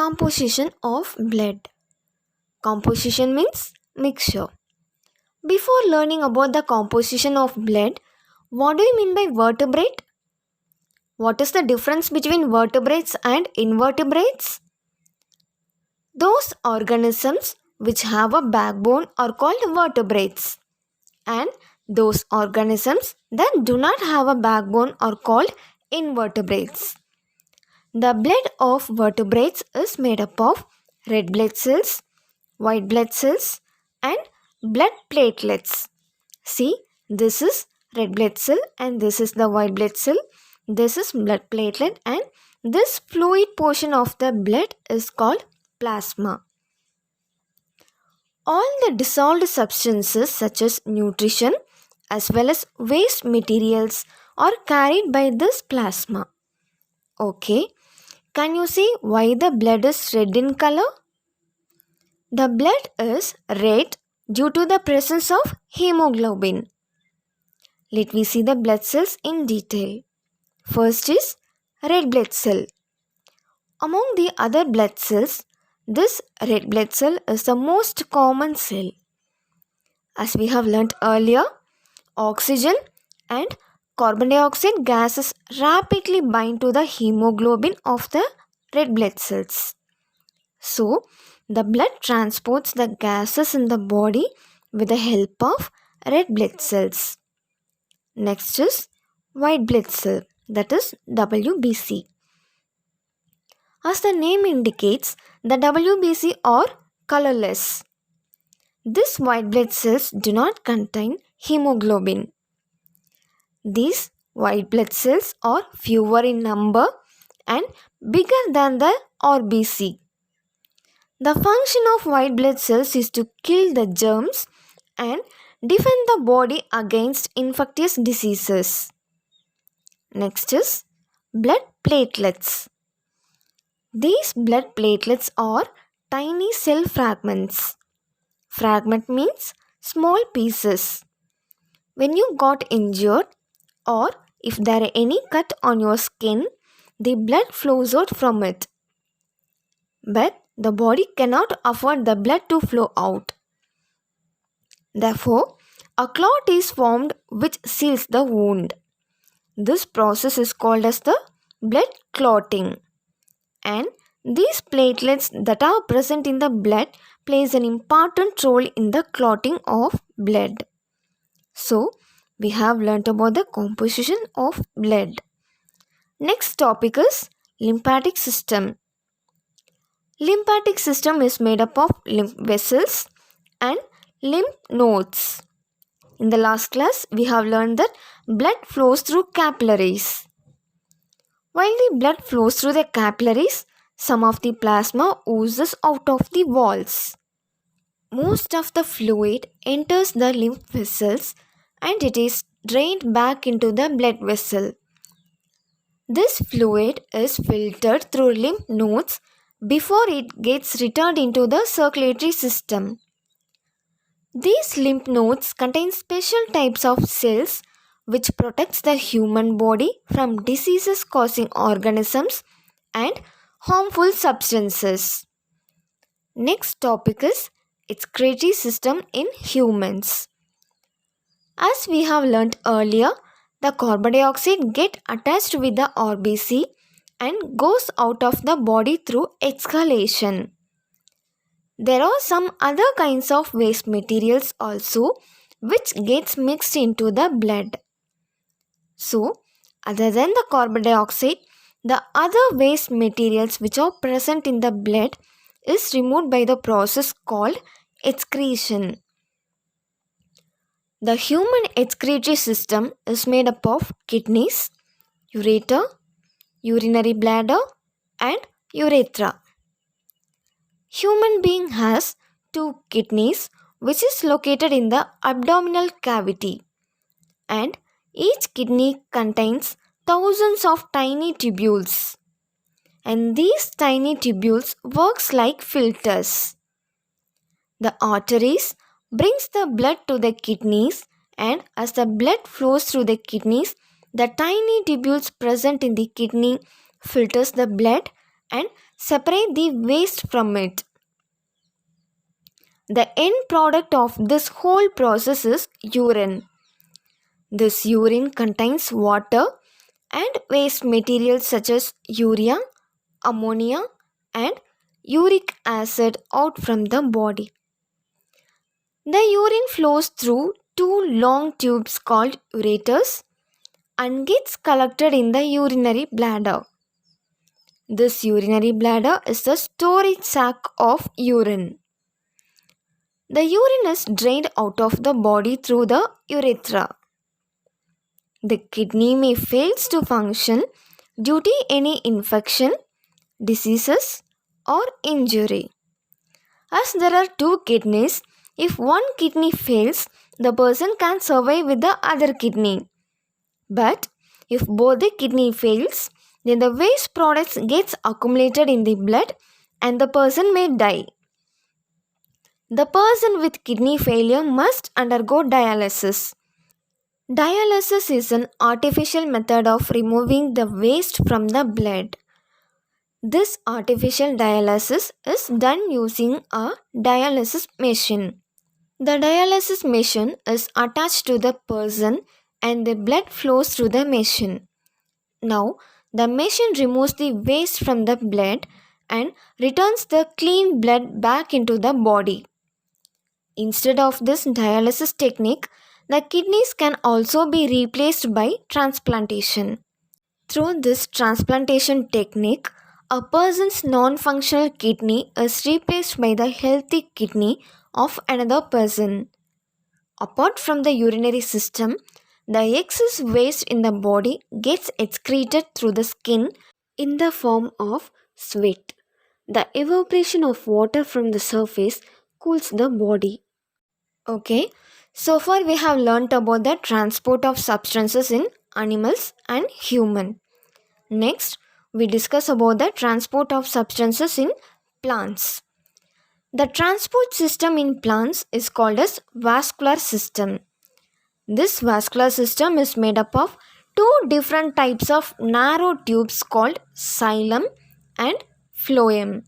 Composition of blood. Composition means mixture. Before learning about the composition of blood, what do you mean by vertebrate? What is the difference between vertebrates and invertebrates? Those organisms which have a backbone are called vertebrates, and those organisms that do not have a backbone are called invertebrates. The blood of vertebrates is made up of red blood cells, white blood cells, and blood platelets. See, this is red blood cell and this is the white blood cell. This is blood platelet, and this fluid portion of the blood is called plasma. All the dissolved substances such as nutrition as well as waste materials are carried by this plasma. Okay, can you see why the blood is red in color? The blood is red due to the presence of hemoglobin. Let me see the blood cells in detail. First is red blood cell. Among the other blood cells, this red blood cell is the most common cell. As we have learnt earlier, oxygen and carbon dioxide gases rapidly bind to the hemoglobin of the red blood cells. So, the blood transports the gases in the body with the help of red blood cells. Next is white blood cell, that is WBC. As the name indicates, the WBC are colorless. These white blood cells do not contain hemoglobin. These white blood cells are fewer in number and bigger than the RBC. The function of white blood cells is to kill the germs and defend the body against infectious diseases. Next is blood platelets. These blood platelets are tiny cell fragments. Fragment means small pieces. When you got injured or if there are any cut on your skin, the blood flows out from it. But the body cannot afford the blood to flow out. Therefore, a clot is formed which seals the wound. This process is called as the blood clotting. And these platelets that are present in the blood plays an important role in the clotting of blood. So, we have learnt about the composition of blood. Next topic is lymphatic system. Lymphatic system is made up of lymph vessels and lymph nodes. In the last class, we have learned that blood flows through capillaries. While the blood flows through the capillaries, some of the plasma oozes out of the walls. Most of the fluid enters the lymph vessels and it is drained back into the blood vessel. This fluid is filtered through lymph nodes before it gets returned into the circulatory system. These lymph nodes contain special types of cells which protects the human body from diseases causing organisms and harmful substances. Next topic is excretory system in humans. As we have learnt earlier, the carbon dioxide gets attached with the RBC and goes out of the body through exhalation. There are some other kinds of waste materials also which gets mixed into the blood. So, other than the carbon dioxide, the other waste materials which are present in the blood is removed by the process called excretion. The human excretory system is made up of kidneys, ureter, urinary bladder, and urethra. Human being has 2 kidneys which is located in the abdominal cavity, and each kidney contains thousands of tiny tubules, and these tiny tubules works like filters. The arteries brings the blood to the kidneys, and as the blood flows through the kidneys, the tiny tubules present in the kidney filters the blood and separate the waste from it. The end product of this whole process is urine. This urine contains water and waste materials such as urea, ammonia, and uric acid out from the body. The urine flows through two long tubes called ureters and gets collected in the urinary bladder. This urinary bladder is the storage sac of urine. The urine is drained out of the body through the urethra. The kidney may fail to function due to any infection, diseases, or injury. As there are two kidneys, if one kidney fails, the person can survive with the other kidney. But if both the kidney fails, then the waste products gets accumulated in the blood and the person may die. The person with kidney failure must undergo dialysis. Dialysis is an artificial method of removing the waste from the blood. This artificial dialysis is done using a dialysis machine. The dialysis machine is attached to the person and the blood flows through the machine. Now, the machine removes the waste from the blood and returns the clean blood back into the body. Instead of this dialysis technique, the kidneys can also be replaced by transplantation. Through this transplantation technique, a person's non-functional kidney is replaced by the healthy kidney of another person. Apart from the urinary system, the excess waste in the body gets excreted through the skin in the form of sweat. The evaporation of water from the surface cools the body. Okay, so far we have learnt about the transport of substances in animals and human. Next, we discuss about the transport of substances in plants. The transport system in plants is called as vascular system. This vascular system is made up of two different types of narrow tubes called xylem and phloem.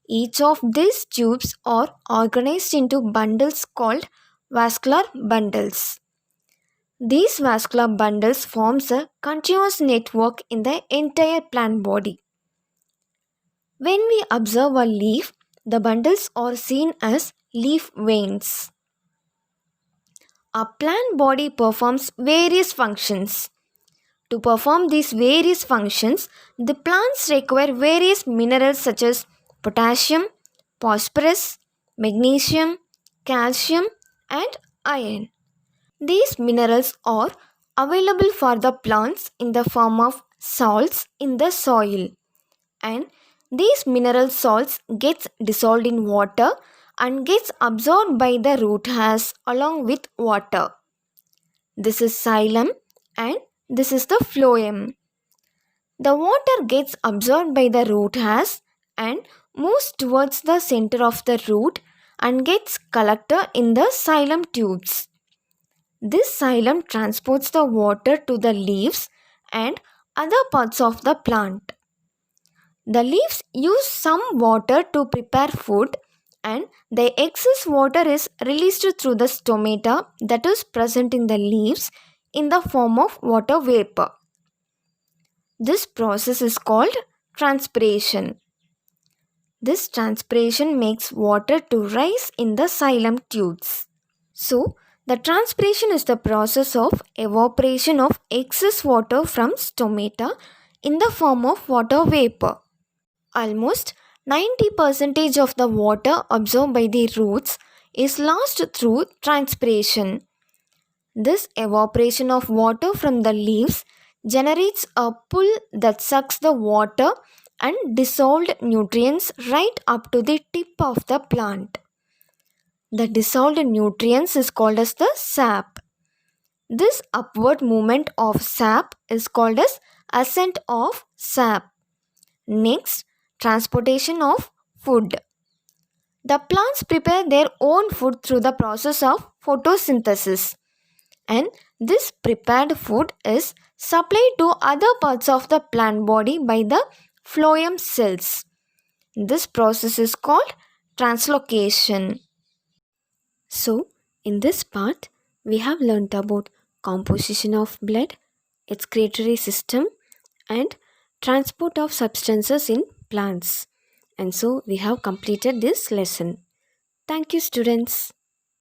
Each of these tubes are organized into bundles called vascular bundles. These vascular bundles forms a continuous network in the entire plant body. When we observe a leaf, the bundles are seen as leaf veins. A plant body performs various functions. To perform these various functions, the plants require various minerals such as potassium, phosphorus, magnesium, calcium, and iron. These minerals are available for the plants in the form of salts in the soil, and these mineral salts gets dissolved in water and gets absorbed by the root hairs along with water. This is xylem and this is the phloem. The water gets absorbed by the root hairs and moves towards the center of the root and gets collected in the xylem tubes. This xylem transports the water to the leaves and other parts of the plant. The leaves use some water to prepare food and the excess water is released through the stomata that is present in the leaves in the form of water vapor. This process is called transpiration. This transpiration makes water to rise in the xylem tubes. So, the transpiration is the process of evaporation of excess water from stomata in the form of water vapor. Almost 90% of the water absorbed by the roots is lost through transpiration. This evaporation of water from the leaves generates a pull that sucks the water and dissolved nutrients right up to the tip of the plant. The dissolved nutrients is called as the sap. This upward movement of sap is called as ascent of sap. Next, transportation of food. The plants prepare their own food through the process of photosynthesis, and this prepared food is supplied to other parts of the plant body by the phloem cells. This process is called translocation. So, in this part, we have learnt about composition of blood, excretory system, and transport of substances in plants. And so, we have completed this lesson. Thank you, students.